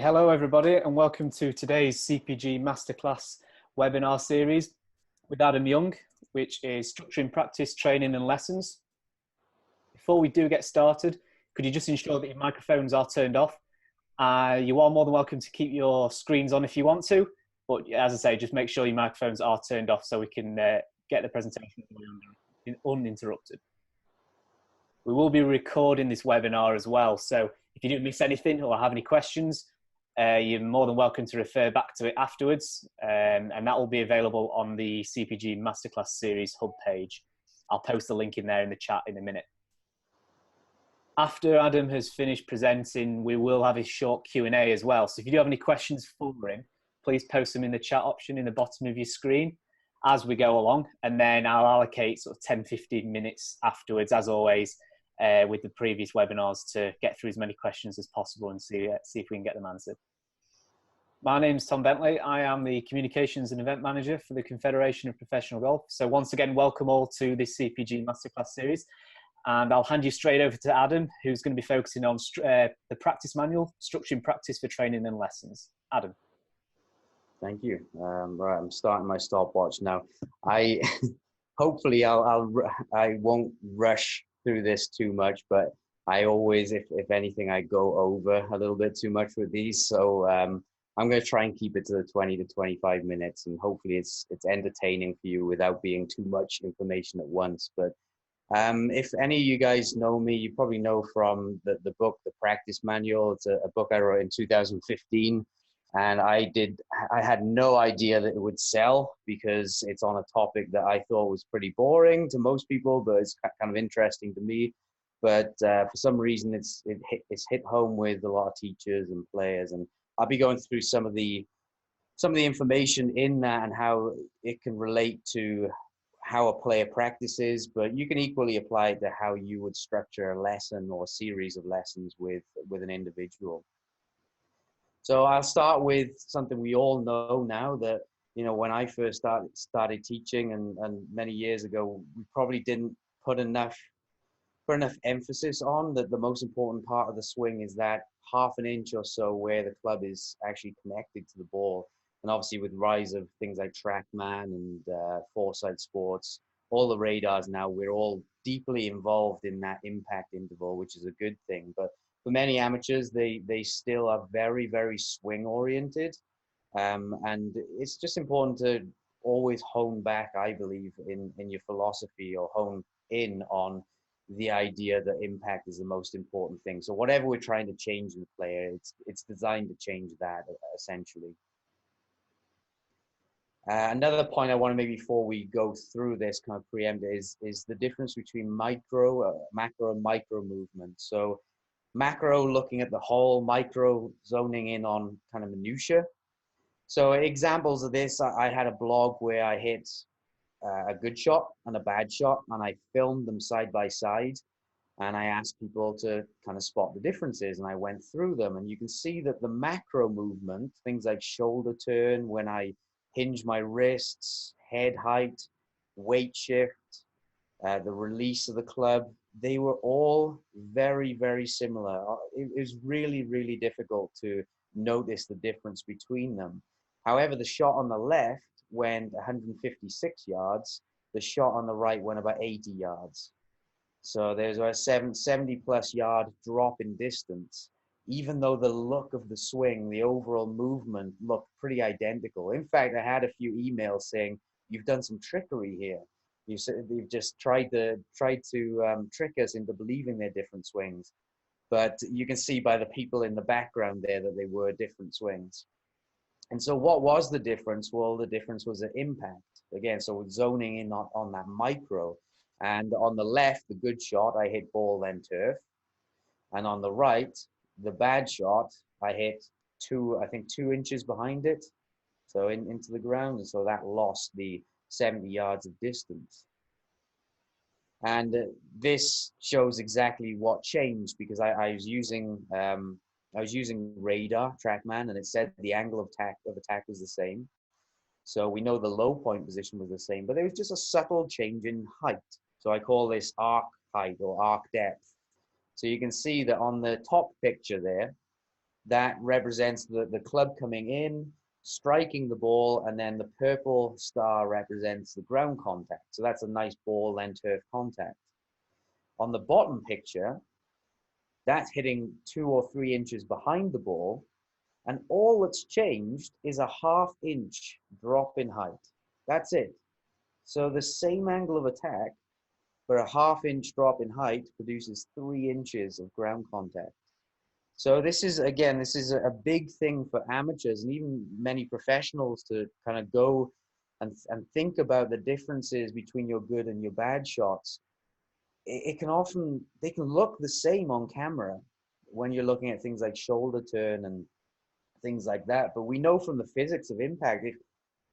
Hello everybody and welcome to today's CPG Masterclass webinar series with Adam Young, which is Structuring Practice, Training and Lessons. Before we do get started, could you just ensure that your microphones are turned off? You are more than welcome to keep your screens on if you want to, but as I say, just make sure your microphones are turned off so we can get the presentation uninterrupted. We will be recording this webinar as well, so if you do miss anything or have any questions, you're more than welcome to refer back to it afterwards, and that will be available on the CPG Masterclass Series hub page. I'll post the link in there in the chat in a minute. After Adam has finished presenting, we will have a short Q&A as well. So if you do have any questions for him, please post them in the chat option in the bottom of your screen as we go along, and then I'll allocate sort of 10-15 minutes afterwards, as always, with the previous webinars to get through as many questions as possible and see if we can get them answered. My name is Tom Bentley. I am the Communications and Event Manager for the Confederation of Professional Golf. So once again, welcome all to this CPG Masterclass series. And I'll hand you straight over to Adam, who's going to be focusing on the practice manual, Structuring Practice for Training and Lessons. Adam. Thank you. Right, I'm starting my stopwatch now. Hopefully I won't rush through this too much, but I always, if anything, I go over a little bit too much with these. So I'm going to try and keep it to the 20 to 25 minutes, and hopefully it's entertaining for you without being too much information at once. But if any of you guys know me, you probably know from the book, The Practice Manual. It's a book I wrote in 2015. And I had no idea that it would sell because it's on a topic that I thought was pretty boring to most people, but it's kind of interesting to me. But for some reason, it's hit home with a lot of teachers and players. And I'll be going through some of the information in that and how it can relate to how a player practices. But you can equally apply it to how you would structure a lesson or a series of lessons with an individual. So I'll start with something we all know now that, you know, when I first started teaching and many years ago, we probably didn't put enough emphasis on that the most important part of the swing is that half an inch or so where the club is actually connected to the ball. And obviously with the rise of things like TrackMan and Foresight Sports, all the radars now, we're all deeply involved in that impact interval, which is a good thing. But for many amateurs, they still are very, very swing oriented. And it's just important to always hone back, I believe, in your philosophy, or hone in on the idea that impact is the most important thing. So whatever we're trying to change in the player, it's designed to change that essentially. Another point I want to make before we go through this kind of preempt is the difference between macro and micro movement. So macro, looking at the whole, micro zoning in on kind of minutia. So examples of this, I had a blog where I hit a good shot and a bad shot, and I filmed them side by side, and I asked people to kind of spot the differences, and I went through them, and you can see that the macro movement, things like shoulder turn, when I hinge my wrists, head height, weight shift, the release of the club, they were all very, very similar. It was really, really difficult to notice the difference between them. However, the shot on the left went 156 yards. The shot on the right went about 80 yards. So there's a 70 plus yard drop in distance, even though the look of the swing, the overall movement looked pretty identical. In fact, I had a few emails saying, "You've done some trickery here. You've just tried to trick us into believing they're different swings." But you can see by the people in the background there that they were different swings. And so what was the difference? Well, the difference was the impact. Again, so zoning in on that micro. And on the left, the good shot, I hit ball then turf. And on the right, the bad shot, I hit I think 2 inches behind it. So into the ground. And so that lost the 70 yards of distance. And this shows exactly what changed, because I was using radar, TrackMan, and it said the angle of attack was the same. So we know the low point position was the same, but there was just a subtle change in height. So I call this arc height or arc depth. So you can see that on the top picture there, that represents the club coming in, striking the ball, and then the purple star represents the ground contact. So that's a nice ball and turf contact. On the bottom picture, that's hitting 2 or 3 inches behind the ball, and all that's changed is a 1/2 inch drop in height. That's it. So the same angle of attack, but a 1/2 inch drop in height produces 3 inches of ground contact. So this is, again, this is a big thing for amateurs and even many professionals to kind of go and think about the differences between your good and your bad shots. It can often, they can look the same on camera when you're looking at things like shoulder turn and things like that. But we know from the physics of impact,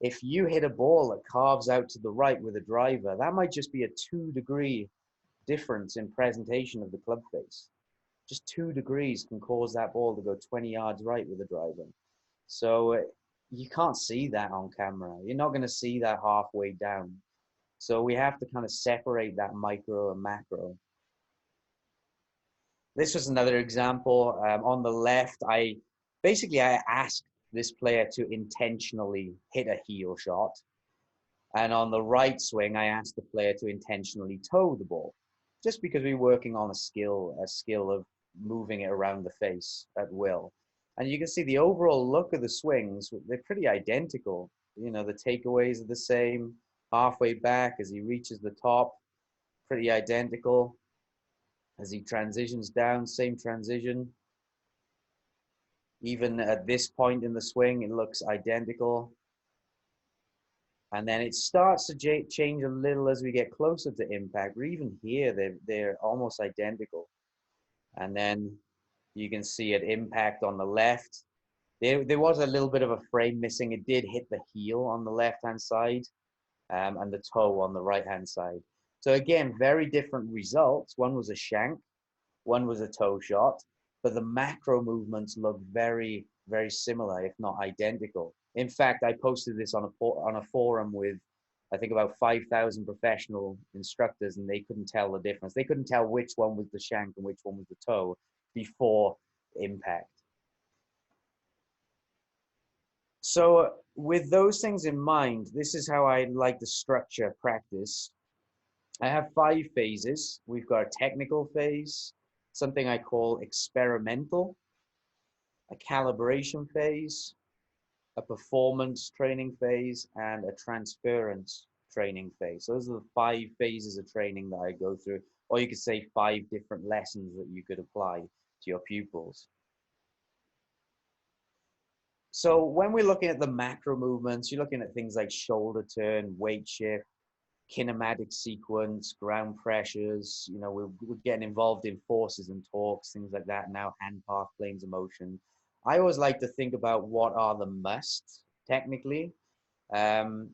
if you hit a ball that carves out to the right with a driver, that might just be a 2-degree difference in presentation of the club face. Just 2 degrees can cause that ball to go 20 yards right with a driver. So you can't see that on camera. You're not going to see that halfway down. So we have to kind of separate that micro and macro. This was another example. On the left, I asked this player to intentionally hit a heel shot. And on the right swing, I asked the player to intentionally toe the ball, just because we're working on a skill of moving it around the face at will. And you can see the overall look of the swings, they're pretty identical. You know, the takeaways are the same, halfway back as he reaches the top, pretty identical. As he transitions down, same transition. Even at this point in the swing, it looks identical. And then it starts to change a little as we get closer to impact, but even here, they're almost identical. And then you can see at impact on the left, there was a little bit of a frame missing. It did hit the heel on the left-hand side and the toe on the right-hand side. So again, very different results. One was a shank, one was a toe shot, but the macro movements look very, very similar, if not identical. In fact, I posted this on a forum with, I think, about 5,000 professional instructors, and they couldn't tell the difference. They couldn't tell which one was the shank and which one was the toe before impact. So with those things in mind, this is how I like to structure practice. I have 5 phases. We've got a technical phase, something I call experimental, a calibration phase, a performance training phase, and a transference training phase. So those are the 5 phases of training that I go through, or you could say 5 different lessons that you could apply to your pupils. So when we're looking at the macro movements, you're looking at things like shoulder turn, weight shift, kinematic sequence, ground pressures. You know, we're getting involved in forces and torques, things like that now, hand path, planes of motion. I always like to think about what are the musts technically. And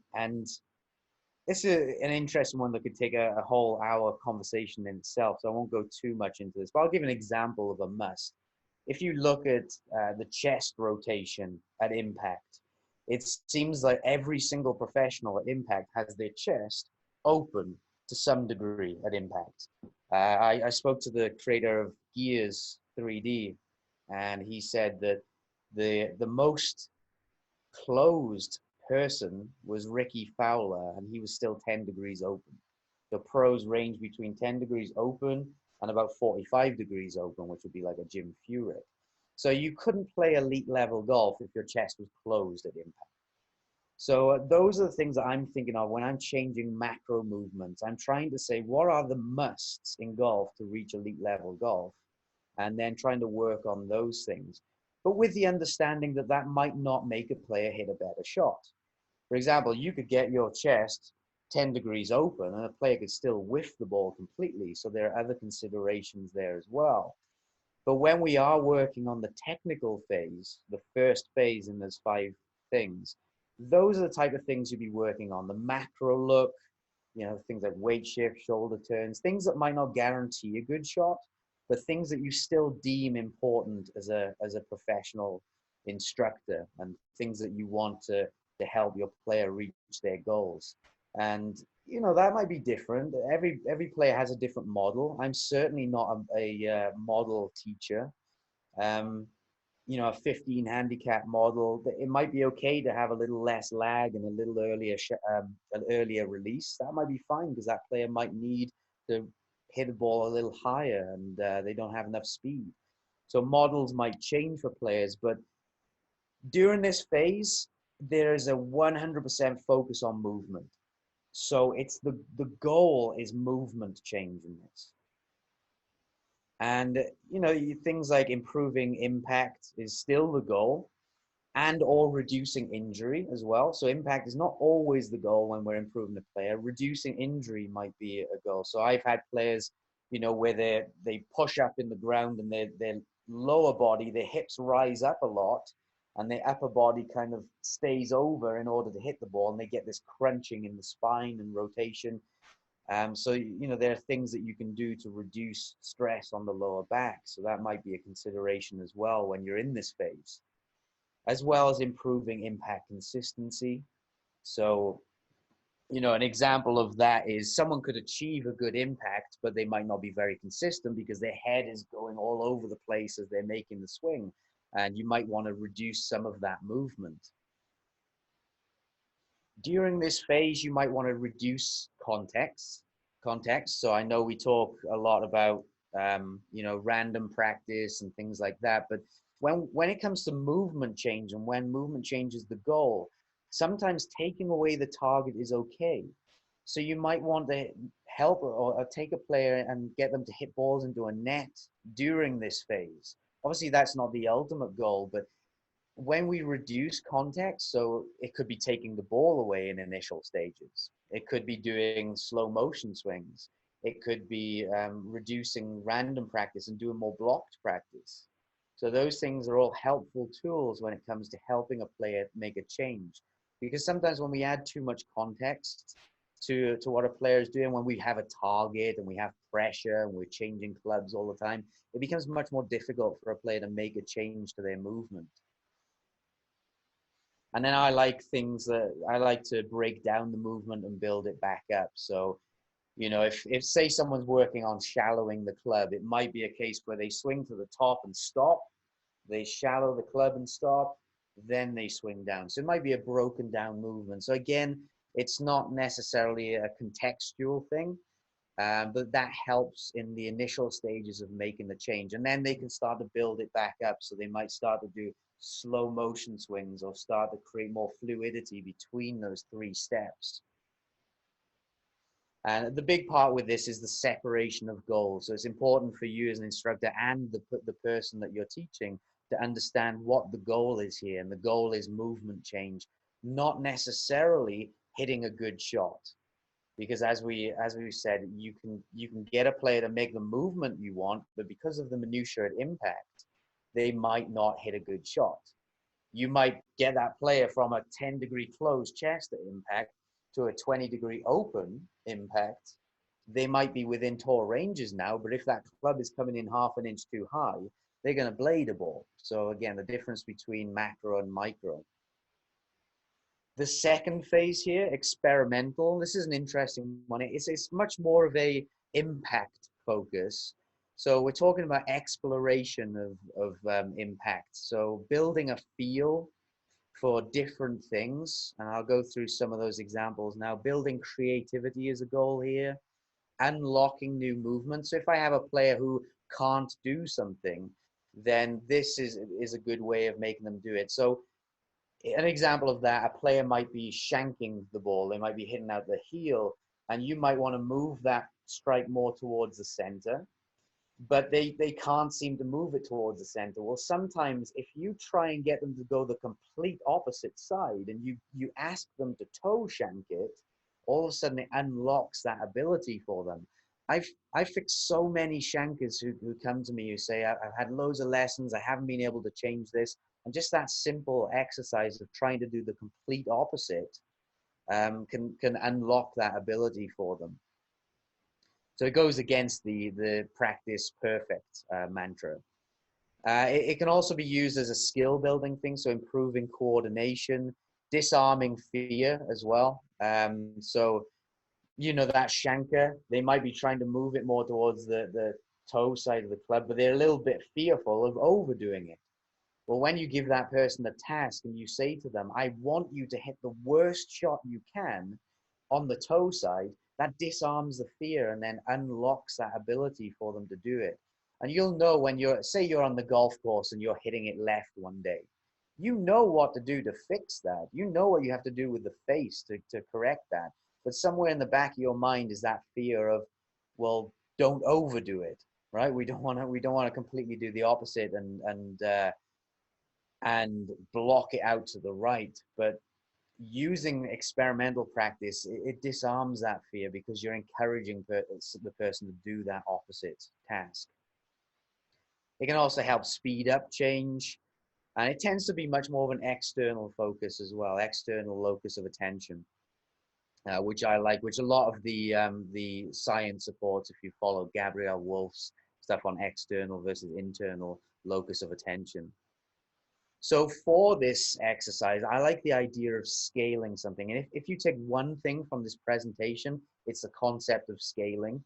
this is an interesting one that could take a whole hour conversation in itself. So I won't go too much into this, but I'll give an example of a must. If you look at the chest rotation at impact, it seems like every single professional at impact has their chest open to some degree at impact. I spoke to the creator of Gears 3D, and he said that the most closed person was Ricky Fowler, and he was still 10 degrees open. The pros range between 10 degrees open and about 45 degrees open, which would be like a Jim Furyk. So you couldn't play elite level golf if your chest was closed at impact. So those are the things that I'm thinking of when I'm changing macro movements. I'm trying to say, what are the musts in golf to reach elite level golf? And then trying to work on those things. But with the understanding that that might not make a player hit a better shot. For example, you could get your chest 10 degrees open and a player could still whiff the ball completely. So there are other considerations there as well. But when we are working on the technical phase, the first phase in those 5 things, those are the type of things you'd be working on. The macro look, you know, things like weight shift, shoulder turns, things that might not guarantee a good shot, but things that you still deem important as a professional instructor, and things that you want to help your player reach their goals. And you know, that might be different. Every player has a different model. I'm certainly not a model teacher. you know, a 15 handicap model, it might be okay to have a little less lag and a little earlier, an earlier release. That might be fine because that player might need to hit the ball a little higher and they don't have enough speed. So models might change for players, but during this phase, there is a 100% focus on movement. So it's the goal is movement change in this. And, you know, things like improving impact is still the goal, and or reducing injury as well. So impact is not always the goal when we're improving the player. Reducing injury might be a goal. So I've had players, you know, where they push up in the ground and their lower body, their hips rise up a lot and their upper body kind of stays over in order to hit the ball, and they get this crunching in the spine and rotation. So, you know, there are things that you can do to reduce stress on the lower back. So that might be a consideration as well when you're in this phase, as well as improving impact consistency. So, you know, an example of that is someone could achieve a good impact, but they might not be very consistent because their head is going all over the place as they're making the swing. And you might want to reduce some of that movement. During this phase, you might want to reduce context. So I know we talk a lot about, you know, random practice and things like that. But when it comes to movement change and when movement change is the goal, sometimes taking away the target is okay. So you might want to help or take a player and get them to hit balls into a net during this phase. Obviously, that's not the ultimate goal, but when we reduce context, so it could be taking the ball away in initial stages. It could be doing slow motion swings. It could be reducing random practice and doing more blocked practice. So those things are all helpful tools when it comes to helping a player make a change. Because sometimes when we add too much context to what a player is doing, when we have a target and we have pressure and we're changing clubs all the time, it becomes much more difficult for a player to make a change to their movement. And then I like things that I like to break down the movement and build it back up. So, you know, if say someone's working on shallowing the club, it might be a case where they swing to the top and stop, they shallow the club and stop, then they swing down. So it might be a broken down movement. So again, it's not necessarily a contextual thing, but that helps in the initial stages of making the change. And then they can start to build it back up. So they might start to do slow motion swings or start to create more fluidity between those three steps. And the big part with this is the separation of goals. So it's important for you as an instructor and the person that you're teaching to understand what the goal is here. And the goal is movement change, not necessarily hitting a good shot. Because as we said, you can get a player to make the movement you want, but because of the minutiae at impact, they might not hit a good shot. You might get that player from a 10-degree closed chest at impact to a 20-degree open impact. They might be within tour ranges now, but if that club is coming in half an inch too high, they're going to blade a ball. So again, the difference between macro and micro. The second phase here, experimental, this is an interesting one. It's much more of a impact focus. So we're talking about exploration of impact. So building a feel for different things. And I'll go through some of those examples now. Building creativity is a goal here. Unlocking new movements. So if I have a player who can't do something, then this is a good way of making them do it. So an example of that, a player might be shanking the ball. They might be hitting out the heel, and you might want to move that strike more towards the center, but they can't seem to move it towards the center. Well, sometimes if you try and get them to go the complete opposite side and you ask them to toe shank it, all of a sudden it unlocks that ability for them. I've fixed so many shankers who come to me who say, I've had loads of lessons, I haven't been able to change this. And just that simple exercise of trying to do the complete opposite can unlock that ability for them. So it goes against the practice perfect mantra. It can also be used as a skill building thing, so improving coordination, disarming fear as well. So, you know, that shanker, they might be trying to move it more towards the toe side of the club, but they're a little bit fearful of overdoing it. Well, when you give that person a task and you say to them, I want you to hit the worst shot you can on the toe side, that disarms the fear and then unlocks that ability for them to do it. And you'll know when say you're on the golf course and you're hitting it left one day, you know what to do to fix that. You know what you have to do with the face to correct that. But somewhere in the back of your mind is that fear of, well, don't overdo it, right? We don't want to completely do the opposite and block it out to the right. But using experimental practice, it disarms that fear because you're encouraging the person to do that opposite task. It can also help speed up change, and it tends to be much more of an external focus as well, external locus of attention, which I like, which a lot of the science supports. If you follow Gabrielle Wolf's stuff on external versus internal locus of attention. So for this exercise, I like the idea of scaling something. And if you take one thing from this presentation, it's the concept of scaling.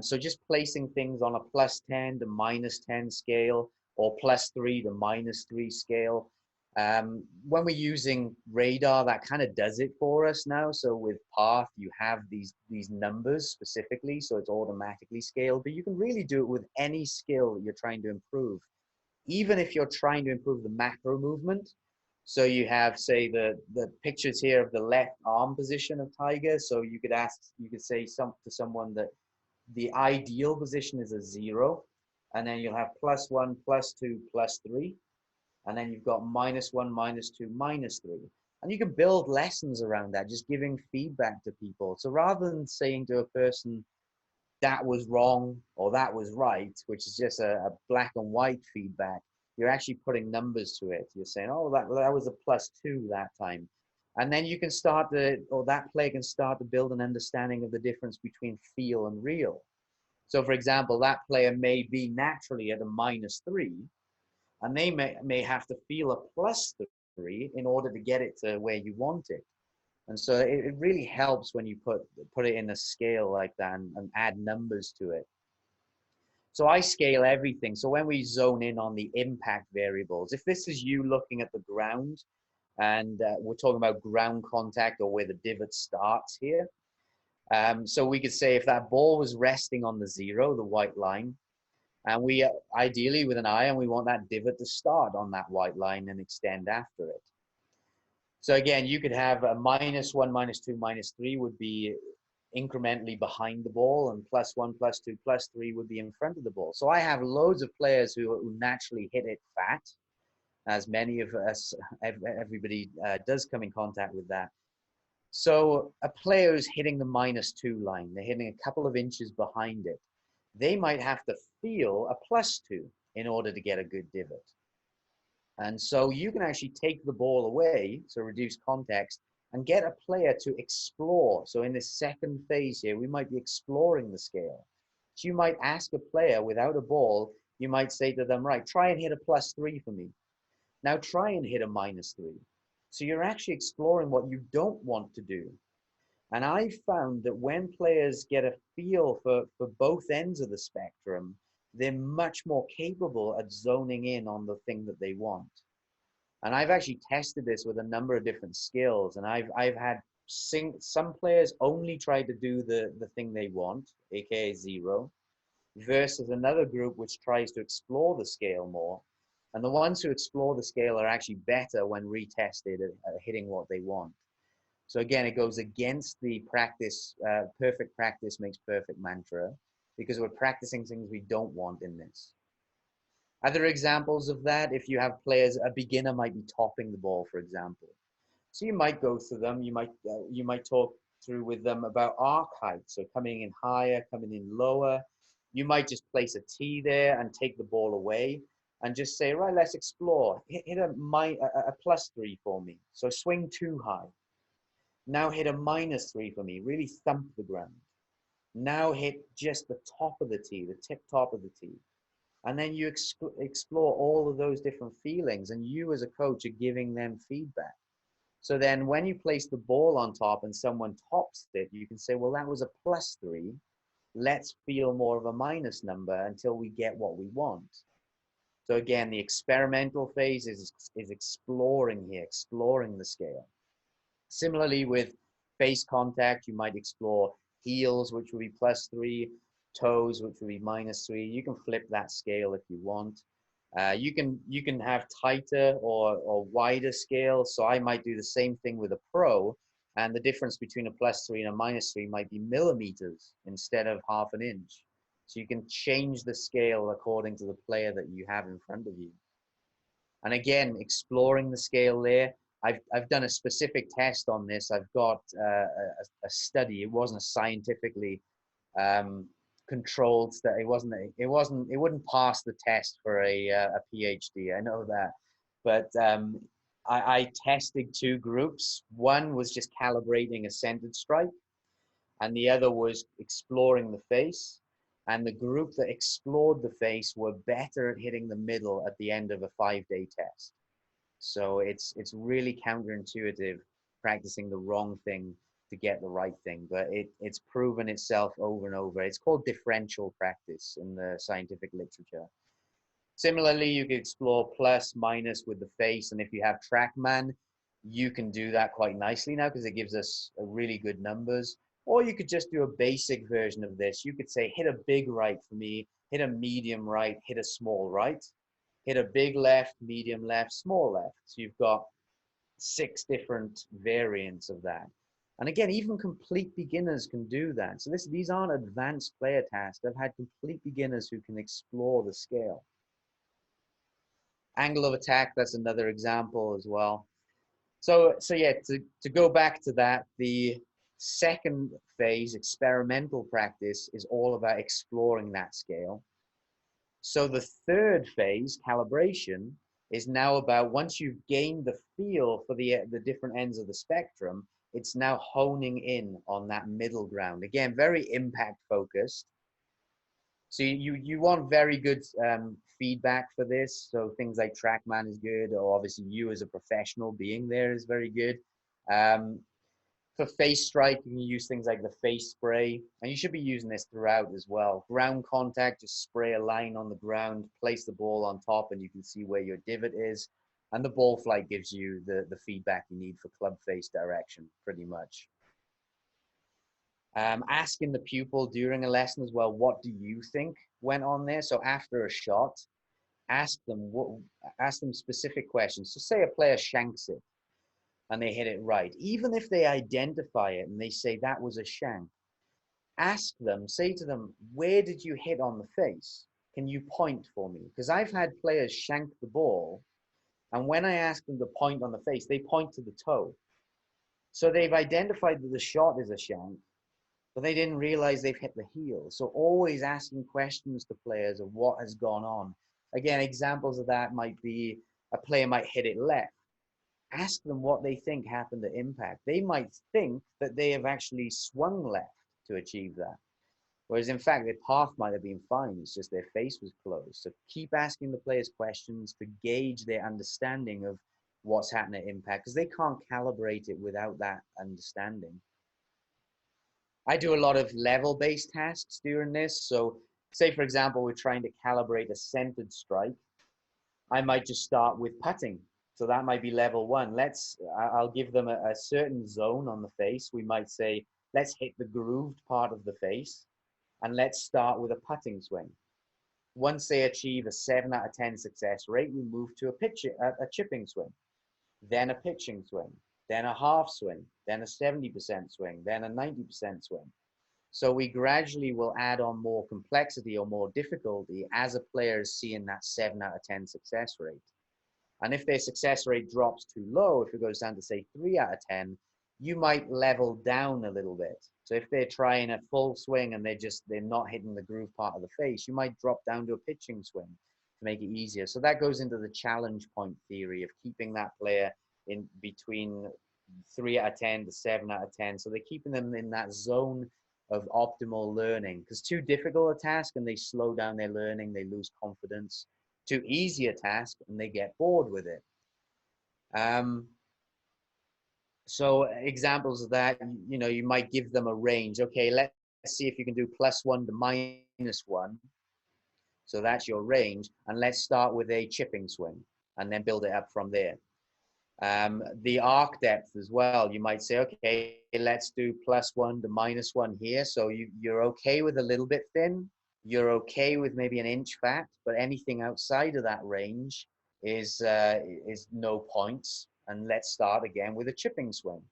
So just placing things on a +10 to -10 scale, or +3 to -3 scale. When we're using radar, that kind of does it for us now. So with path, you have these numbers specifically, so it's automatically scaled, but you can really do it with any skill you're trying to improve. Even if you're trying to improve the macro movement. So you have, say, the pictures here of the left arm position of Tiger. So you could say to someone that the ideal position is a 0, and then you'll have +1, +2, +3, and then you've got -1, -2, -3. And you can build lessons around that, just giving feedback to people. So rather than saying to a person, that was wrong or that was right, which is just a black and white feedback, you're actually putting numbers to it. You're saying, oh, that was a +2 that time. And then you can that player can start to build an understanding of the difference between feel and real. So for example, that player may be naturally at a -3, and they may have to feel a +3 in order to get it to where you want it. And so it really helps when you put it in a scale like that and add numbers to it. So I scale everything. So when we zone in on the impact variables, if this is you looking at the ground and we're talking about ground contact or where the divot starts here. So we could say if that ball was resting on the 0, the white line, and we ideally with an iron, we want that divot to start on that white line and extend after it. So again, you could have a -1, -2, -3 would be incrementally behind the ball, and +1, +2, +3 would be in front of the ball. So I have loads of players who naturally hit it fat, as many of us, everybody does come in contact with that. So a player who's hitting the -2 line, they're hitting a couple of inches behind it, they might have to feel a +2 in order to get a good divot. And so you can actually take the ball away, so reduce context, and get a player to explore. So in this second phase here, we might be exploring the scale. So you might ask a player without a ball, you might say to them, right, try and hit a +3 for me. Now try and hit a -3. So you're actually exploring what you don't want to do. And I found that when players get a feel for both ends of the spectrum, they're much more capable at zoning in on the thing that they want. And I've actually tested this with a number of different skills. And I've had some players only try to do the thing they want, aka 0, versus another group which tries to explore the scale more. And the ones who explore the scale are actually better when retested at hitting what they want. So again, it goes against the practice, perfect practice makes perfect mantra, because we're practicing things we don't want in this. Other examples of that, if you have players, a beginner might be topping the ball, for example. So you might go through them, you might talk through with them about arc height, so coming in higher, coming in lower. You might just place a tee there and take the ball away and just say, right, let's explore. Hit a +3 for me. So swing too high. Now hit a -3 for me, really thump the ground. Now hit just the top of the tee, the tip top of the tee. And then you explore all of those different feelings, and you as a coach are giving them feedback. So then when you place the ball on top and someone tops it, you can say, well, that was a +3. Let's feel more of a minus number until we get what we want. So again, the experimental phase is exploring here, exploring the scale. Similarly with face contact, you might explore heels, which would be +3, toes, which would be -3. You can flip that scale if you want. You can have tighter or wider scale. So I might do the same thing with a pro, and the difference between a +3 and a -3 might be millimeters instead of ½ an inch. So you can change the scale according to the player that you have in front of you. And again, exploring the scale there. I've done a specific test on this. I've got a study. It wasn't a scientifically controlled study. It wouldn't pass the test for a PhD. I know that, but I tested 2 groups. One was just calibrating a centered strike, and the other was exploring the face. And the group that explored the face were better at hitting the middle at the end of a 5-day test. So it's really counterintuitive practicing the wrong thing to get the right thing, but it's proven itself over and over. It's called differential practice in the scientific literature. Similarly, you can explore plus, minus with the face, and if you have TrackMan, you can do that quite nicely now because it gives us a really good numbers. Or you could just do a basic version of this. You could say, hit a big right for me, hit a medium right, hit a small right, hit a big left, medium left, small left. So you've got 6 different variants of that. And again, even complete beginners can do that. So these aren't advanced player tasks. I've had complete beginners who can explore the scale. Angle of attack, that's another example as well. So yeah, to go back to that, the second phase, experimental practice, is all about exploring that scale. So the third phase, calibration, is now about, once you've gained the feel for the different ends of the spectrum, it's now honing in on that middle ground. Again, very impact focused. So you want very good feedback for this. So things like TrackMan is good, or obviously you as a professional being there is very good. For face strike, you can use things like the face spray, and you should be using this throughout as well. Ground contact, just spray a line on the ground, place the ball on top, and you can see where your divot is. And the ball flight gives you the feedback you need for club face direction, pretty much. Asking the pupil during a lesson as well, what do you think went on there? So after a shot, ask them specific questions. So say a player shanks it and they hit it right. Even if they identify it and they say that was a shank, ask them, say to them, where did you hit on the face? Can you point for me? Because I've had players shank the ball, and when I ask them to point on the face, they point to the toe. So they've identified that the shot is a shank, but they didn't realize they've hit the heel. So always asking questions to players of what has gone on. Again, examples of that might be a player might hit it left. Ask them what they think happened at impact. They might think that they have actually swung left to achieve that. Whereas in fact, their path might have been fine. It's just their face was closed. So keep asking the players questions to gauge their understanding of what's happening at impact, because they can't calibrate it without that understanding. I do a lot of level-based tasks during this. So say, for example, we're trying to calibrate a centered strike. I might just start with putting. So that might be level 1. I'll give them a certain zone on the face. We might say, let's hit the grooved part of the face, and let's start with a putting swing. Once they achieve a 7 out of 10 success rate, we move to a chipping swing, then a pitching swing, then a half swing, then a 70% swing, then a 90% swing. So we gradually will add on more complexity or more difficulty as a player is seeing that 7 out of 10 success rate. And if their success rate drops too low, if it goes down to say 3 out of 10, you might level down a little bit. So if they're trying a full swing and they're not hitting the groove part of the face, you might drop down to a pitching swing to make it easier. So that goes into the challenge point theory of keeping that player in between 3 out of 10 to 7 out of 10. So they're keeping them in that zone of optimal learning, because too difficult a task and they slow down their learning, they lose confidence. Too easy a task and they get bored with it. So examples of that, you might give them a range. Okay, let's see if you can do +1 to -1. So that's your range. And let's start with a chipping swing and then build it up from there. The arc depth as well, you might say, okay, let's do +1 to -1 here. So you're okay with a little bit thin, you're okay with maybe an inch fat, but anything outside of that range is no points. And let's start again with a chipping swing.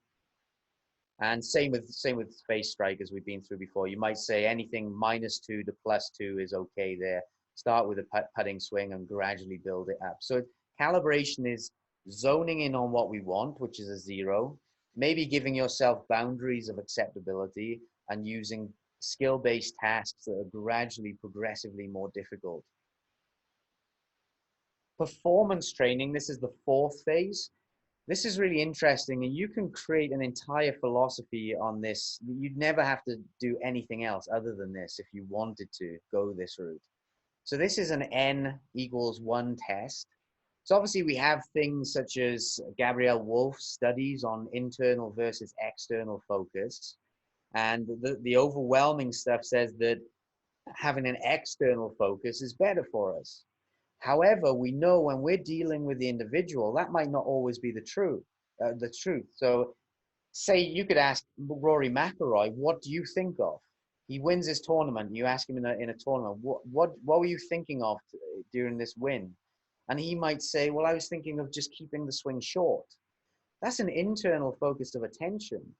And same with face strike, as we've been through before. You might say anything -2 to +2 is okay there. Start with a putting swing and gradually build it up. So calibration is zoning in on what we want, which is a 0, maybe giving yourself boundaries of acceptability and using skill-based tasks that are gradually, progressively more difficult. Performance training, this is the 4th phase. This is really interesting, and you can create an entire philosophy on this. You'd never have to do anything else other than this if you wanted to go this route. So this is an n=1 test. So obviously we have things such as Gabrielle Wolf's studies on internal versus external focus. And the overwhelming stuff says that having an external focus is better for us. However, we know when we're dealing with the individual, that might not always be the truth. So say you could ask Rory McIlroy, what do you think of? He wins his tournament. You ask him in a tournament, what were you thinking of during this win? And he might say, well, I was thinking of just keeping the swing short. That's an internal focus of attention.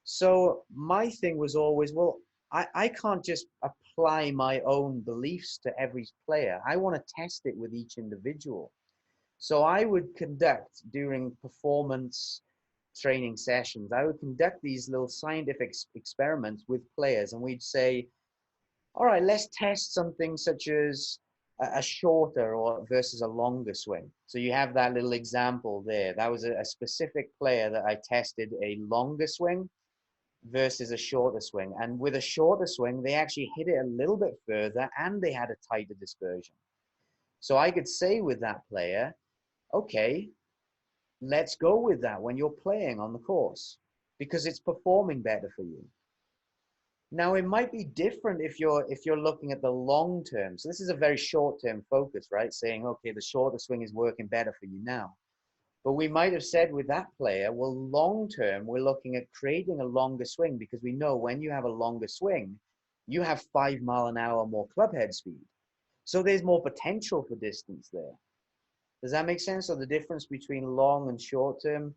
So my thing was always, well, I can't just apply my own beliefs to every player. I want to test it with each individual. So I would conduct during performance training sessions, I would conduct these little scientific experiments with players, and we'd say, all right, let's test something such as a shorter or versus a longer swing. So you have that little example there. That was a specific player that I tested a longer swing versus a shorter swing. And with a shorter swing, they actually hit it a little bit further and they had a tighter dispersion. So I could say with that player, okay, let's go with that when you're playing on the course because it's performing better for you. Now it might be different if you're looking at the long term. So this is a very short term focus, right? Saying, okay, the shorter swing is working better for you now. But we might have said with that player, well, long term, we're looking at creating a longer swing because we know when you have a longer swing, you have 5 mph more club head speed. So there's more potential for distance there. Does that make sense? So the difference between long and short term,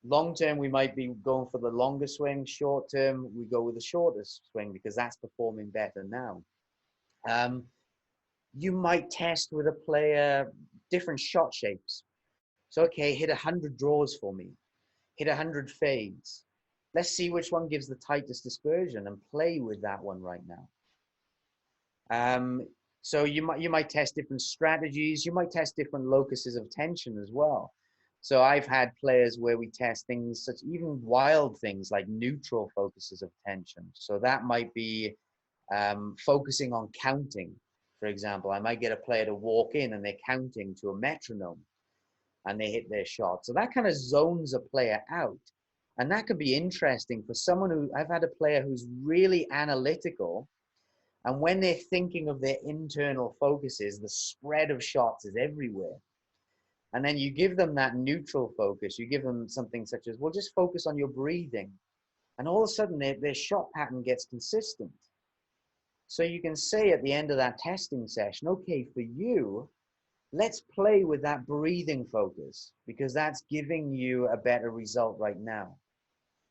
long term, we might be going for the longer swing. Short term, we go with the shorter swing because that's performing better now. You might test with a player different shot shapes. So, okay, hit 100 draws for me, hit 100 fades. Let's see which one gives the tightest dispersion and play with that one right now. So you might test different strategies. You might test different locuses of tension as well. So I've had players where we test things such even wild things like neutral focuses of tension. So that might be focusing on counting. For example, I might get a player to walk in and they're counting to a metronome and they hit their shot. So that kind of zones a player out. And that could be interesting for someone who, I've had a player who's really analytical. And when they're thinking of their internal focuses, the spread of shots is everywhere. And then you give them that neutral focus. You give them something such as, well, just focus on your breathing. And all of a sudden, their shot pattern gets consistent. So you can say at the end of that testing session, okay, for you, let's play with that breathing focus because that's giving you a better result right now.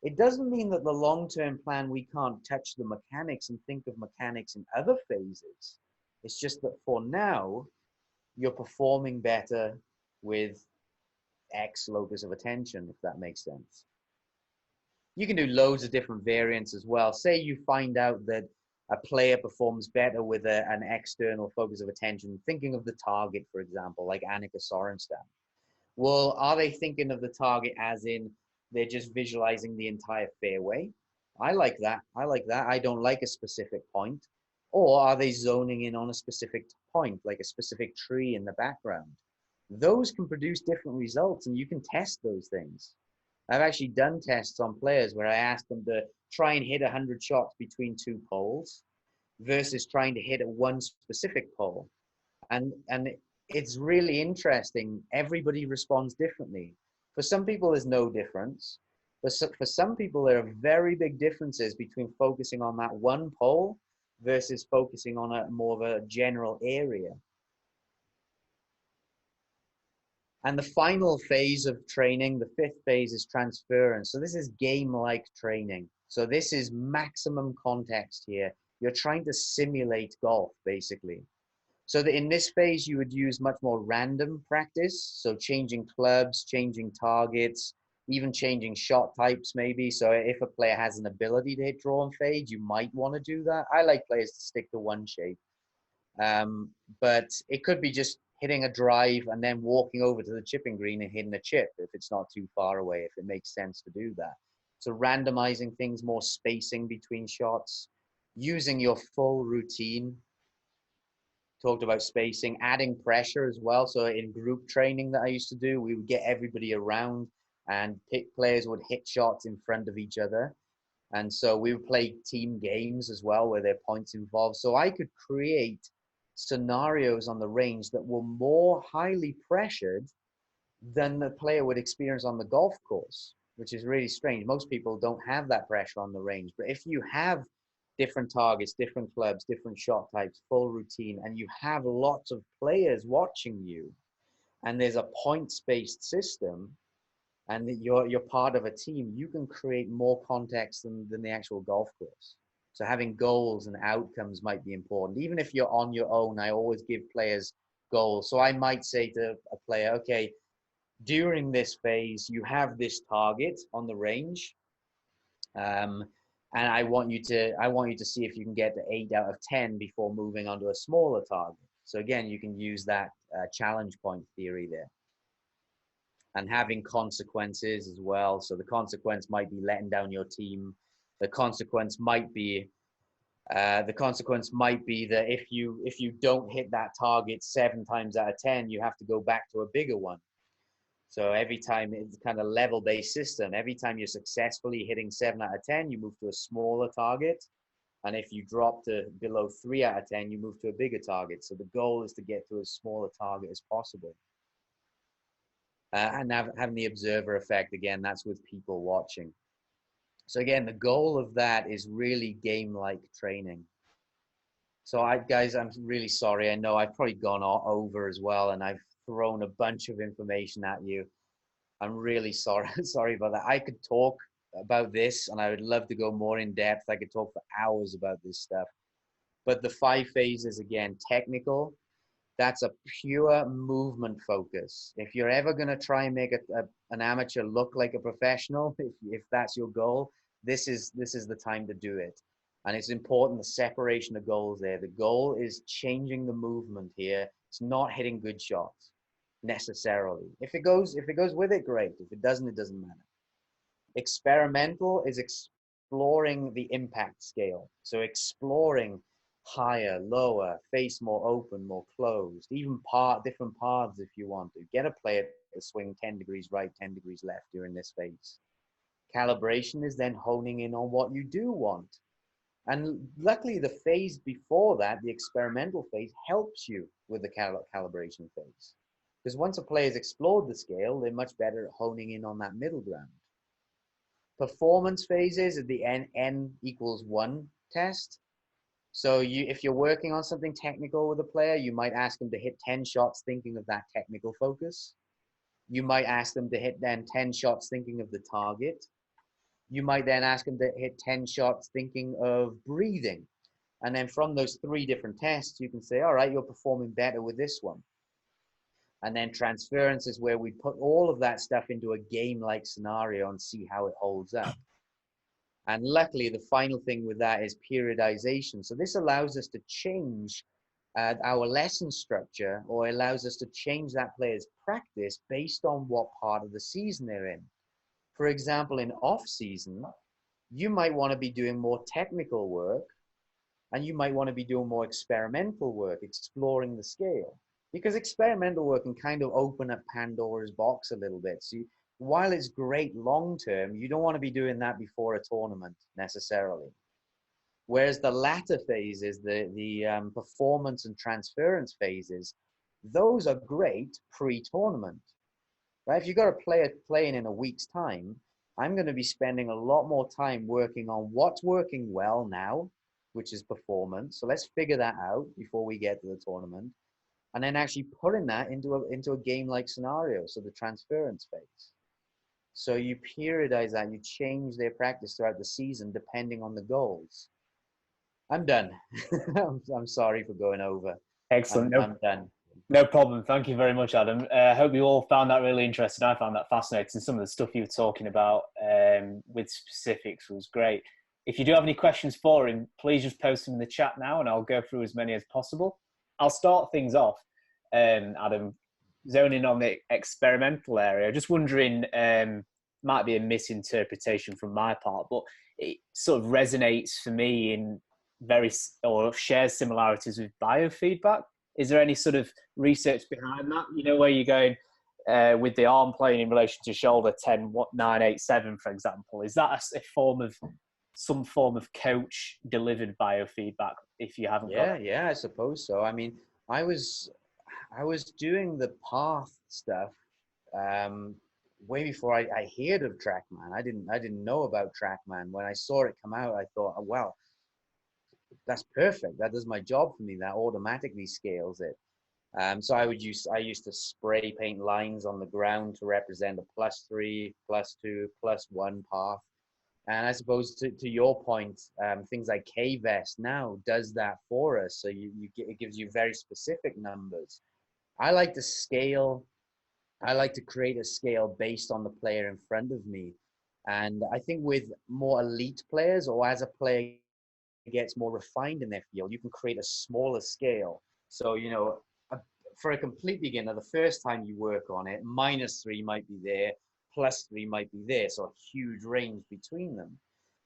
It doesn't mean that the long-term plan, we can't touch the mechanics and think of mechanics in other phases. It's just that for now, you're performing better with X locus of attention, if that makes sense. You can do loads of different variants as well. Say you find out that a player performs better with an external focus of attention, thinking of the target, for example, like Annika Sorenstam. Well, are they thinking of the target as in they're just visualizing the entire fairway? I like that. I don't like a specific point. Or are they zoning in on a specific point, like a specific tree in the background? Those can produce different results, and you can test those things. I've actually done tests on players where I asked them to try and hit 100 shots between 2 poles versus trying to hit at one specific pole. And it's really interesting. Everybody responds differently. For some people, there's no difference. For some people, there are very big differences between focusing on that one pole versus focusing on a more of a general area. And the final phase of training, the fifth phase, is transference. So this is game-like training. So this is maximum context here. You're trying to simulate golf, basically. So that in this phase, you would use much more random practice. So changing clubs, changing targets, even changing shot types maybe. So if a player has an ability to hit draw and fade, you might want to do that. I like players to stick to one shape. But it could be just hitting a drive and then walking over to the chipping green and hitting a chip if it's not too far away, if it makes sense to do that. So randomizing things, more spacing between shots, using your full routine. Talked about spacing, adding pressure as well. So in group training that I used to do, we would get everybody around and players would hit shots in front of each other. And so we would play team games as well, where there are points involved. So I could create scenarios on the range that were more highly pressured than the player would experience on the golf course, which is really strange. Most people don't have that pressure on the range. But if you have different targets, different clubs, different shot types, full routine, and you have lots of players watching you, and there's a points-based system, and you're part of a team, you can create more context than the actual golf course. So having goals and outcomes might be important. Even if you're on your own, I always give players goals. So I might say to a player, okay, during this phase, you have this target on the range. And I want you to see if you can get to 8 out of 10 before moving on to a smaller target. So again, you can use that challenge point theory there. And having consequences as well. So the consequence might be letting down your team. The consequence might be that if you don't hit that target 7 times out of 10, you have to go back to a bigger one. So every time, it's kind of level-based system. Every time you're successfully hitting 7 out of 10, you move to a smaller target. And if you drop to below 3 out of 10, you move to a bigger target. So the goal is to get to as small a target as possible. And having the observer effect, again, that's with people watching. So again, the goal of that is really game-like training. So guys, I'm really sorry. I know I've probably gone over as well, and I've thrown a bunch of information at you. I'm really sorry. Sorry about that. I could talk about this, and I would love to go more in depth. I could talk for hours about this stuff. But the 5 phases, again, technical, that's a pure movement focus. If you're ever going to try and make an amateur look like a professional, if that's your goal, this is the time to do it. And it's important, the separation of goals there. The goal is changing the movement here. It's not hitting good shots necessarily. If it goes with it, great. If it doesn't, it doesn't matter. Experimental is exploring the impact scale. So exploring higher, lower, face more open, more closed, even different paths if you want to. Get a player to swing 10 degrees right, 10 degrees left during this phase. Calibration is then honing in on what you do want. And luckily, the phase before that, the experimental phase, helps you with the calibration phase. Because once a player has explored the scale, they're much better at honing in on that middle ground. Performance phases at the n equals 1 test. So if you're working on something technical with a player, you might ask them to hit 10 shots thinking of that technical focus. You might ask them to hit then 10 shots thinking of the target. You might then ask them to hit 10 shots thinking of breathing. And then from those 3 different tests, you can say, all right, you're performing better with this one. And then transference is where we put all of that stuff into a game-like scenario and see how it holds up. And luckily, the final thing with that is periodization. So this allows us to change our lesson structure, or allows us to change that player's practice based on what part of the season they're in. For example, in off-season, you might want to be doing more technical work, and you might want to be doing more experimental work, exploring the scale. Because experimental work can kind of open up Pandora's box a little bit. So while it's great long-term, you don't want to be doing that before a tournament necessarily. Whereas the latter phases, the performance and transference phases, those are great pre-tournament, right? If you've got a player playing in a week's time, I'm going to be spending a lot more time working on what's working well now, which is performance. So let's figure that out before we get to the tournament, and then actually putting that into a game-like scenario. So the transference phase. So you periodize that, you change their practice throughout the season depending on the goals. I'm done. I'm sorry for going over. Excellent. I'm done. No problem. Thank you very much, Adam. I hope you all found that really interesting. I found that fascinating. Some of the stuff you were talking about with specifics was great. If you do have any questions for him, please just post them in the chat now and I'll go through as many as possible. I'll start things off, Adam, zoning on the experimental area. Just wondering, might be a misinterpretation from my part, but it sort of resonates for me in or shares similarities with biofeedback. Is there any sort of research behind that? You know, where you're going with the arm playing in relation to shoulder 10, 9, 8, 7, for example. Is that some form of coach delivered biofeedback? If you haven't got it? Yeah, I suppose so. I mean, I was doing the path stuff way before I heard of TrackMan. I didn't know about TrackMan. When I saw it come out, I thought, oh, wow, that's perfect. That does my job for me. That automatically scales it. So I used to spray paint lines on the ground to represent a +3, +2, +1 path. And I suppose to your point, things like K-Vest now does that for us. So it gives you very specific numbers. I like to scale. I like to create a scale based on the player in front of me. And I think with more elite players, or as a player gets more refined in their field, you can create a smaller scale. So, you know, for a complete beginner, the first time you work on it, -3 might be there, +3 might be there. So a huge range between them.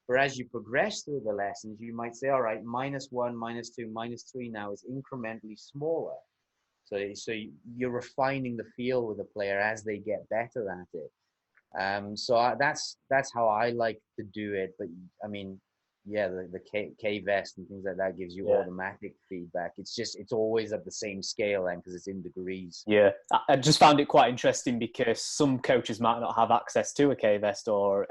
But as you progress through the lessons, you might say, all right, -1, -2, -3 now is incrementally smaller. So you're refining the feel with the player as they get better at it. That's how I like to do it. But I mean, yeah, the K-Vest and things like that gives you automatic feedback. It's always at the same scale then because it's in degrees. Yeah, I just found it quite interesting because some coaches might not have access to a K-Vest or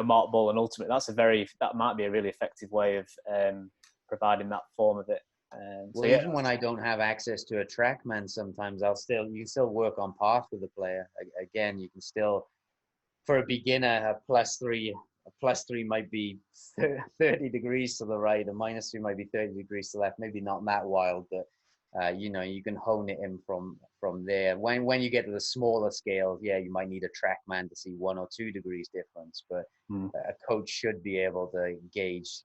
Mark Ball and Ultimate. That might be a really effective way of providing that form of it. Even when I don't have access to a TrackMan, sometimes you can still work on path with the player. Again, you can still, for a beginner, a +3 might be 30 degrees to the right, a -3 might be 30 degrees to the left. Maybe not that wild, but you can hone it in from there. When you get to the smaller scales, you might need a TrackMan to see 1 or 2 degrees difference, but a coach should be able to gauge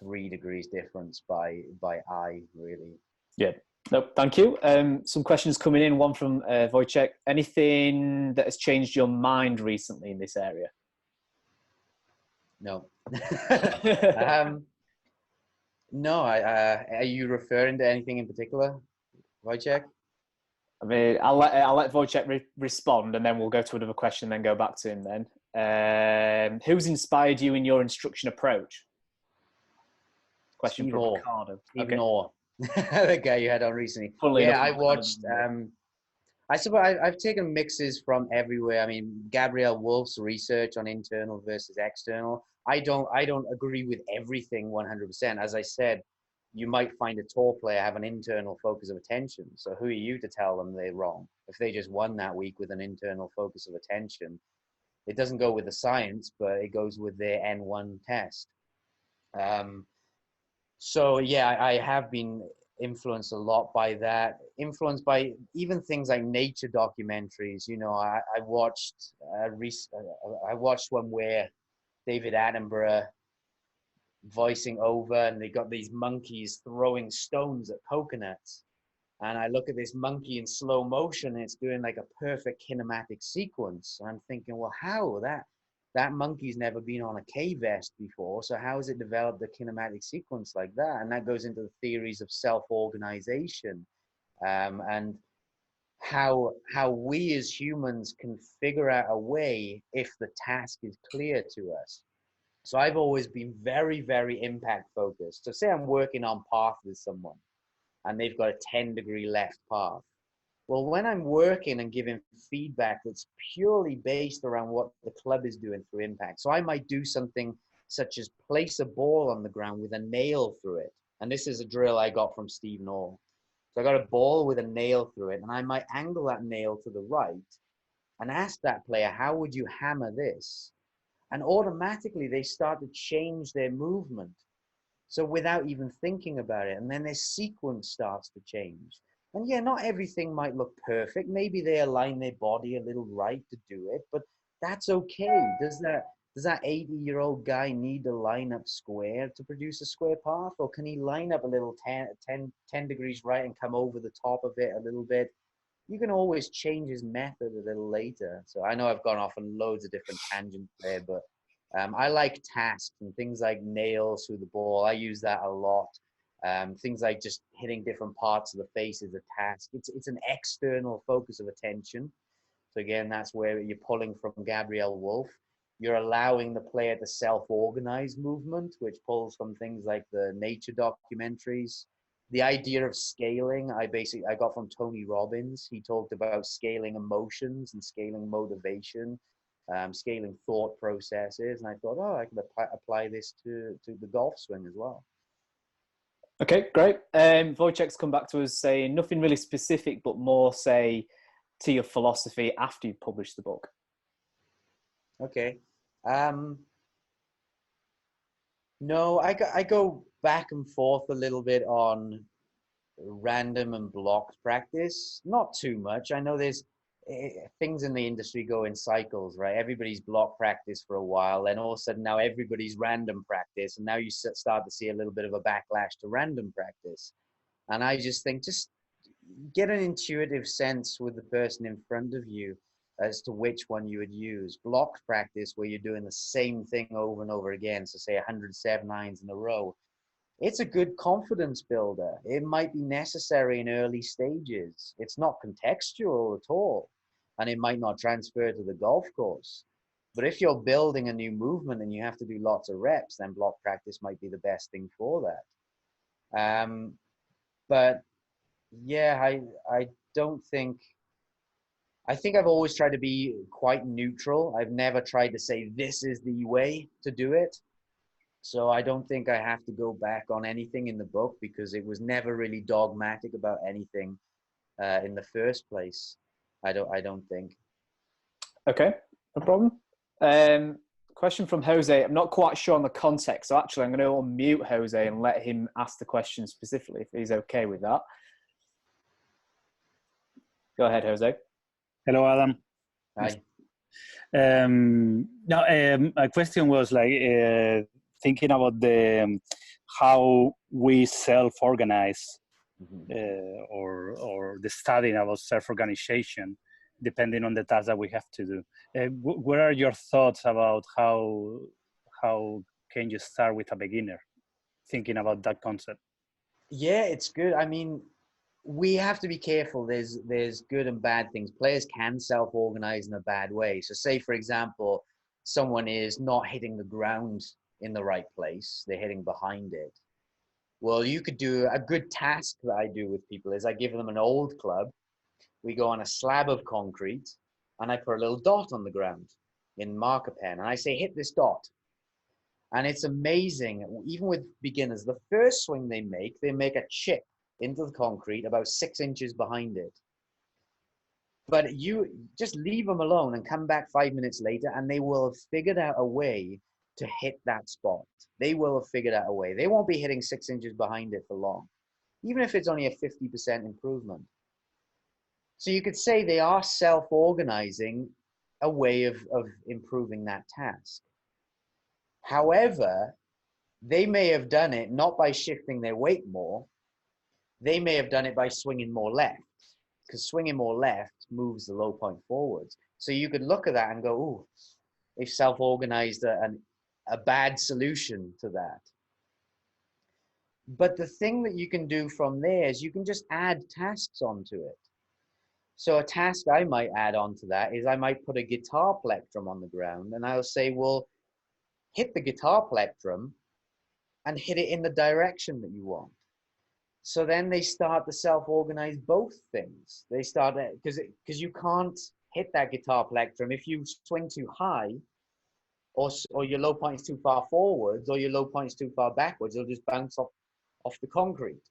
3 degrees difference by eye, really. Yeah. No, thank you. Some questions coming in. One from Wojciech. Anything that has changed your mind recently in this area? No. No. Are you referring to anything in particular, Wojciech? I mean, I'll let Wojciech respond, and then we'll go to another question, and then go back to him. Then, who's inspired you in your instruction approach? Question Steve from Orr. Ricardo. Stephen Orr, the guy you had on recently. I watched. I suppose I've taken mixes from everywhere. I mean, Gabrielle Wolf's research on internal versus external. I don't agree with everything 100%. As I said, you might find a tour player have an internal focus of attention. So who are you to tell them they're wrong? If they just won that week with an internal focus of attention, it doesn't go with the science, but it goes with their N1 test. So yeah, I have been influenced a lot by that, influenced by even things like nature documentaries. You know, I watched one where David Attenborough voicing over, and they got these monkeys throwing stones at coconuts. And I look at this monkey in slow motion, and it's doing like a perfect kinematic sequence. And I'm thinking, well, how that monkey's never been on a K-Vest before, so how has it developed a kinematic sequence like that? And that goes into the theories of self-organization, and how we as humans can figure out a way, if the task is clear to us, So I've always been very, very impact focused. So say I'm working on path with someone and they've got a 10-degree left path. Well, when I'm working and giving feedback that's purely based around what the club is doing through impact. So I might do something such as place a ball on the ground with a nail through it. And this is a drill I got from Steve Orr. So I got a ball with a nail through it, and I might angle that nail to the right and ask that player, how would you hammer this? And automatically they start to change their movement. So without even thinking about it, and then their sequence starts to change. And yeah, not everything might look perfect. Maybe they align their body a little right to do it, but that's okay. Does that 80-year-old guy need to line up square to produce a square path? Or can he line up a little 10 degrees right and come over the top of it a little bit? You can always change his method a little later. So I know I've gone off on loads of different tangents there, but I like tasks and things like nails through the ball. I use that a lot. Things like just hitting different parts of the face is a task. It's an external focus of attention. So again, that's where you're pulling from Gabrielle Wolf. You're allowing the player to self-organize movement, which pulls from things like the nature documentaries. The idea of scaling, I got from Tony Robbins. He talked about scaling emotions and scaling motivation, scaling thought processes. And I thought, oh, I can apply this to the golf swing as well. Okay, great. Wojciech's come back to us saying nothing really specific, but more say to your philosophy after you publish the book. Okay. No, I go back and forth a little bit on random and blocked practice. Not too much. I know there's things in the industry go in cycles, right? Everybody's block practice for a while, then all of a sudden now everybody's random practice, and now you start to see a little bit of a backlash to random practice. And I just think, just get an intuitive sense with the person in front of you as to which one you would use. Blocked practice, where you're doing the same thing over and over again, so say 107 irons in a row, it's a good confidence builder. It might be necessary in early stages. It's not contextual at all, and it might not transfer to the golf course. But if you're building a new movement and you have to do lots of reps, then block practice might be the best thing for that. But yeah, I don't think, I think I've always tried to be quite neutral. I've never tried to say this is the way to do it. So I don't think I have to go back on anything in the book, because it was never really dogmatic about anything in the first place. I don't think. Okay, no problem. Question from Jose. I'm not quite sure on the context, so actually I'm going to unmute Jose and let him ask the question specifically, if he's okay with that. Go ahead, Jose. Hello, Adam. Hi. My question was like thinking about the how we self-organize or the studying about self-organization, depending on the task that we have to do. What are your thoughts about how can you start with a beginner thinking about that concept? Yeah, it's good. I mean, we have to be careful. There's good and bad things. Players can self-organize in a bad way. So say, for example, someone is not hitting the ground in the right place. They're hitting behind it. Well, you could do a good task that I do with people is I give them an old club. We go on a slab of concrete and I put a little dot on the ground in marker pen. And I say, hit this dot. And it's amazing. Even with beginners, the first swing they make a chip into the concrete about 6 inches behind it. But you just leave them alone and come back 5 minutes later and they will have figured out a way to hit that spot. They will have figured out a way. They won't be hitting 6 inches behind it for long, even if it's only a 50% improvement. So you could say they are self-organizing a way of improving that task. However, they may have done it not by shifting their weight more. They may have done it by swinging more left, because swinging more left moves the low point forwards. So you could look at that and go, ooh, they've self-organized a bad solution to that. But the thing that you can do from there is you can just add tasks onto it. So a task I might add on to that is I might put a guitar plectrum on the ground and I'll say, well, hit the guitar plectrum and hit it in the direction that you want. So then they start to self-organize both things. They start, because you can't hit that guitar plectrum if you swing too high, or your low point is too far forwards, or your low point is too far backwards. It'll just bounce off the concrete.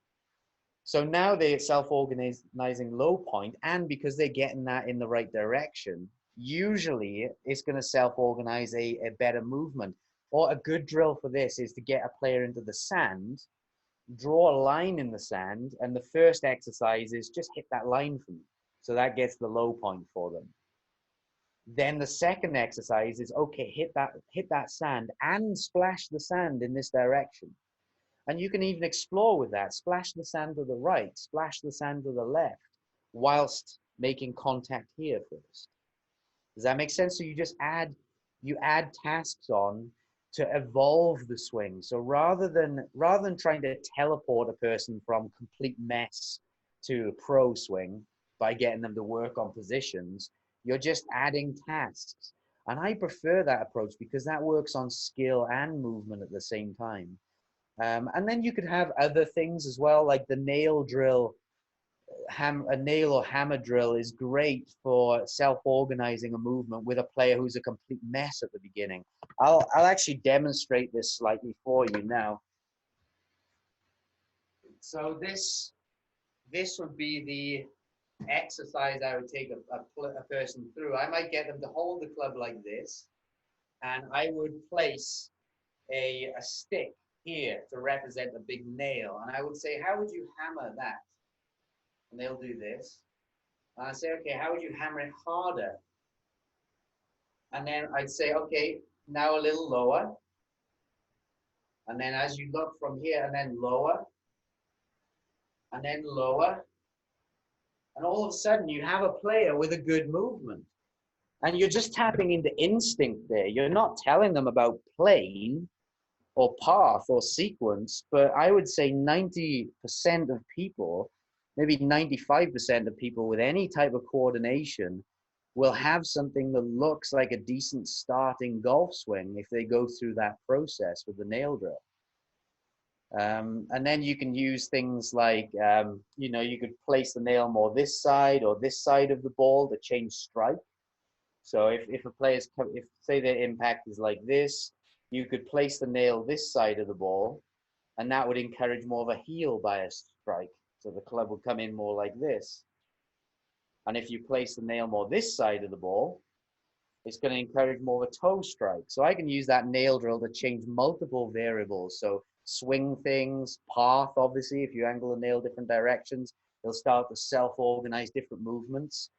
So now they're self-organizing low point, and because they're getting that in the right direction, usually it's going to self-organize a better movement. Or a good drill for this is to get a player into the sand, draw a line in the sand, and the first exercise is just hit that line for me. So that gets the low point for them. Then the second exercise is, okay, hit that sand and splash the sand in this direction. And you can even explore with that. Splash the sand to the right, splash the sand to the left, whilst making contact here first. Does that make sense? So you just add tasks on to evolve the swing. So rather than trying to teleport a person from complete mess to pro swing by getting them to work on positions, you're just adding tasks. And I prefer that approach because that works on skill and movement at the same time. And then you could have other things as well, like the nail drill. A nail or hammer drill is great for self-organizing a movement with a player who's a complete mess at the beginning. I'll actually demonstrate this slightly for you now. So this would be the exercise I would take a person through. I might get them to hold the club like this, and I would place a stick here to represent a big nail. And I would say, how would you hammer that? And they'll do this. And I say, okay, how would you hammer it harder? And then I'd say, okay, now a little lower. And then as you look from here, and then lower, and then lower. And all of a sudden you have a player with a good movement. And you're just tapping into instinct there. You're not telling them about plane or path or sequence, but I would say 90% of people, maybe 95% of people with any type of coordination will have something that looks like a decent starting golf swing if they go through that process with the nail drill. And then you can use things like, you could place the nail more this side or this side of the ball to change strike. So if a player's, say their impact is like this, you could place the nail this side of the ball, and that would encourage more of a heel bias strike. So the club would come in more like this. And if you place the nail more this side of the ball, it's going to encourage more of a toe strike. So I can use that nail drill to change multiple variables. So swing things, path, obviously, if you angle the nail different directions, they'll start to self-organize different movements.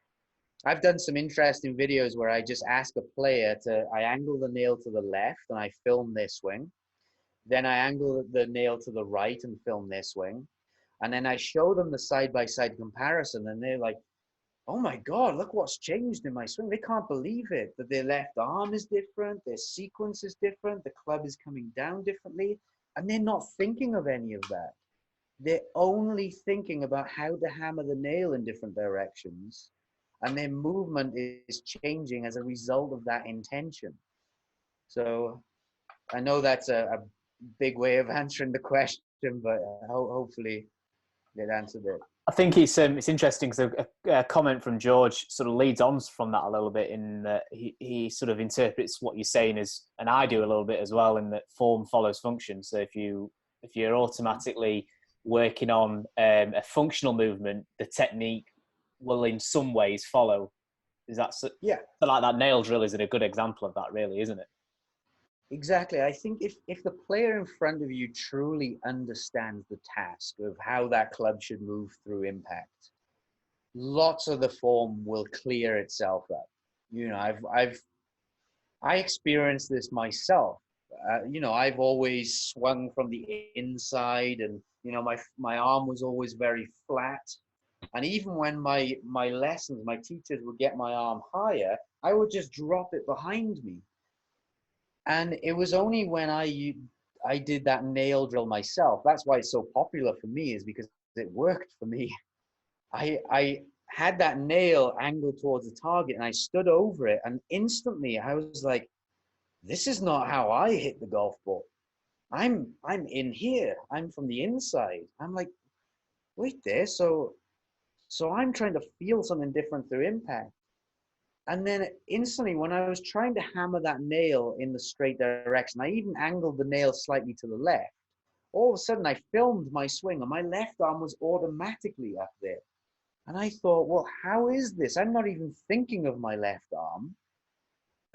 I've done some interesting videos where I just ask a player I angle the nail to the left and I film their swing. Then I angle the nail to the right and film their swing. And then I show them the side-by-side comparison, and they're like, oh my God, look what's changed in my swing. They can't believe it, that their left arm is different, their sequence is different, the club is coming down differently, and they're not thinking of any of that. They're only thinking about how to hammer the nail in different directions, and their movement is changing as a result of that intention. So I know that's a big way of answering the question, but hopefully it answered it. I think it's interesting because a comment from George sort of leads on from that a little bit in that he sort of interprets what you're saying as, and I do a little bit as well, in that form follows function. So if you're automatically working on a functional movement, the technique will in some ways follow. Is that yeah? So like that nail drill is a good example of that, really, isn't it? Exactly. I think if the player in front of you truly understands the task of how that club should move through impact, lots of the form will clear itself up. I experienced this myself. I've always swung from the inside, and my arm was always very flat. And even when my lessons, my teachers would get my arm higher, I would just drop it behind me. And it was only when I did that nail drill myself. That's why it's so popular for me, is because it worked for me. I had that nail angled towards the target, and I stood over it, and instantly I was like, this is not how I hit the golf ball. I'm in here. I'm from the inside. I'm like, wait there. So I'm trying to feel something different through impact. And then instantly, when I was trying to hammer that nail in the straight direction, I even angled the nail slightly to the left. All of a sudden, I filmed my swing, and my left arm was automatically up there. And I thought, well, how is this? I'm not even thinking of my left arm.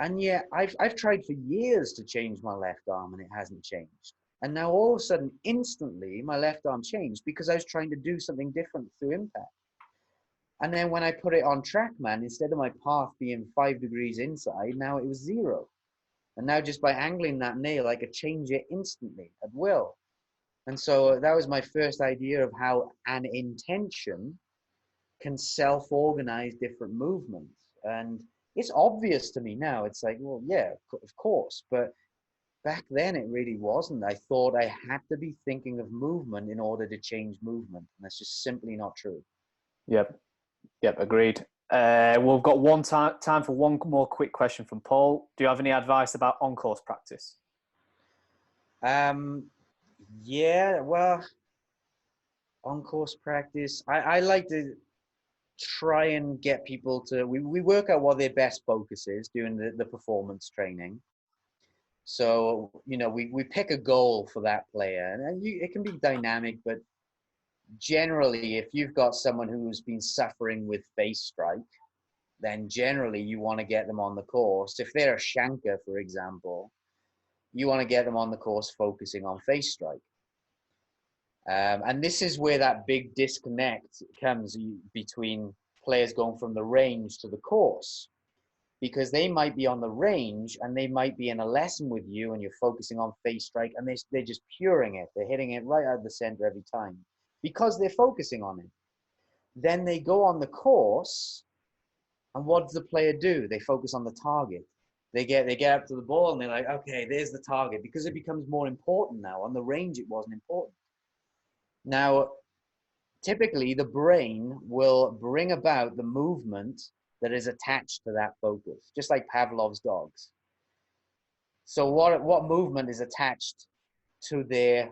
And yet, I've tried for years to change my left arm, and it hasn't changed. And now, all of a sudden, instantly, my left arm changed because I was trying to do something different through impact. And then when I put it on TrackMan, instead of my path being 5 degrees inside, now it was 0. And now just by angling that nail, I could change it instantly at will. And so that was my first idea of how an intention can self-organize different movements. And it's obvious to me now. It's like, well, yeah, of course. But back then it really wasn't. I thought I had to be thinking of movement in order to change movement. And that's just simply not true. Yep. Yep, agreed. We've got time for one more quick question from Paul. Do you have any advice about on-course practice? Yeah, well, on-course practice, I like to try and get people to, we work out what their best focus is doing the performance training. So, you know, we pick a goal for that player, and it can be dynamic, but generally, if you've got someone who's been suffering with face strike, then generally you want to get them on the course. If they're a shanker, for example, you want to get them on the course focusing on face strike. And this is where that big disconnect comes between players going from the range to the course, because they might be on the range and they might be in a lesson with you and you're focusing on face strike, and they're just puring it. They're hitting it right out of the center every time because they're focusing on it. Then they go on the course, and what does the player do? They focus on the target. They get up to the ball and they're like, okay, there's the target, because it becomes more important now. On the range, it wasn't important. Now, typically, the brain will bring about the movement that is attached to that focus, just like Pavlov's dogs. So what movement is attached to their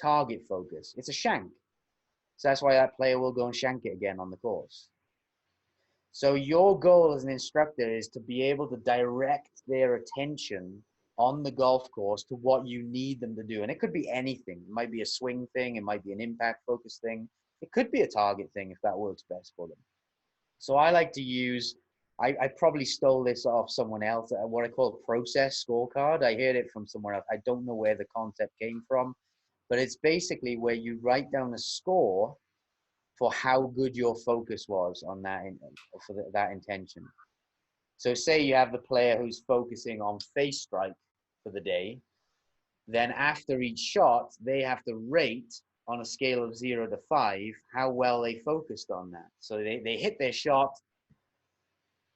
target focus? It's a shank. So that's why that player will go and shank it again on the course. So your goal as an instructor is to be able to direct their attention on the golf course to what you need them to do. And it could be anything. It might be a swing thing. It might be an impact focus thing. It could be a target thing if that works best for them. So I like to use, I probably stole this off someone else, what I call a process scorecard. I heard it from somewhere else. I don't know where the concept came from, but it's basically where you write down a score for how good your focus was on that, for that intention. So say you have the player who's focusing on face strike for the day, then after each shot, they have to rate on a scale of 0 to 5 how well they focused on that. So they hit their shot,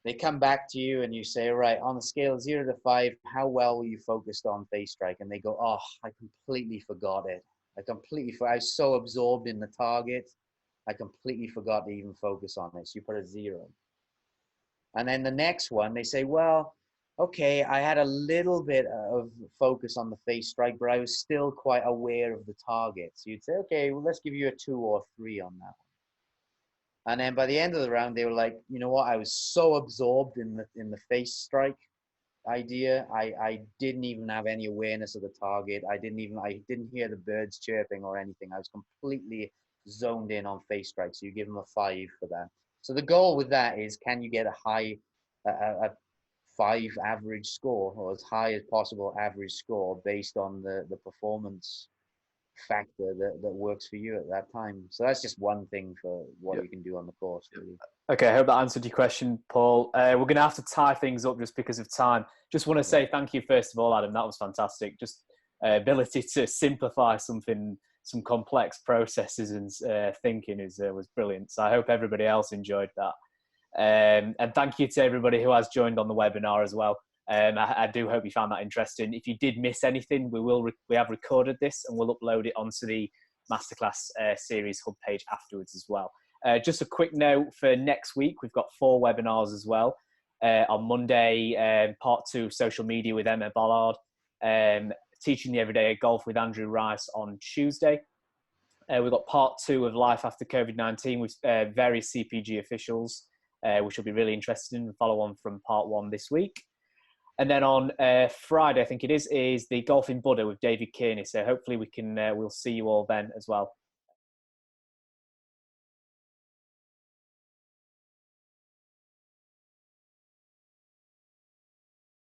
they come back to you and you say, right, on a scale of 0 to 5, how well were you focused on face strike? And they go, oh, I completely forgot it. I was so absorbed in the target, I completely forgot to even focus on it. So you put a 0. And then the next one, they say, well, okay, I had a little bit of focus on the face strike, but I was still quite aware of the target. So you'd say, okay, well, let's give you a 2 or 3 on that one. And then by the end of the round, they were like, you know what? I was so absorbed in the face strike idea. I didn't even have any awareness of the target. I didn't hear the birds chirping or anything. I was completely zoned in on face strike. So you give them a 5 for that. So the goal with that is, can you get a 5 average score, or as high as possible average score, based on the performance factor that works for you at that time. So that's just one thing for what you can do on the course, really. Okay, I hope that answered your question, Paul. We're going to have to tie things up just because of time. Just want to say thank you, first of all, Adam. That was fantastic. Just ability to simplify some complex processes and thinking was brilliant. So I hope everybody else enjoyed that. And thank you to everybody who has joined on the webinar as well. I do hope you found that interesting. If you did miss anything, we have recorded this and we'll upload it onto the Masterclass series hub page afterwards as well. Just a quick note for next week, we've got 4 webinars as well. On Monday, part 2 social media with Emma Ballard. Teaching the Everyday Golf with Andrew Rice on Tuesday. We've got part 2 of Life After COVID-19 with various CPG officials, which will be really interesting and follow on from part 1 this week. And then on Friday, I think it is the Golf in Buddha with David Kearney. So hopefully we'll see you all then as well.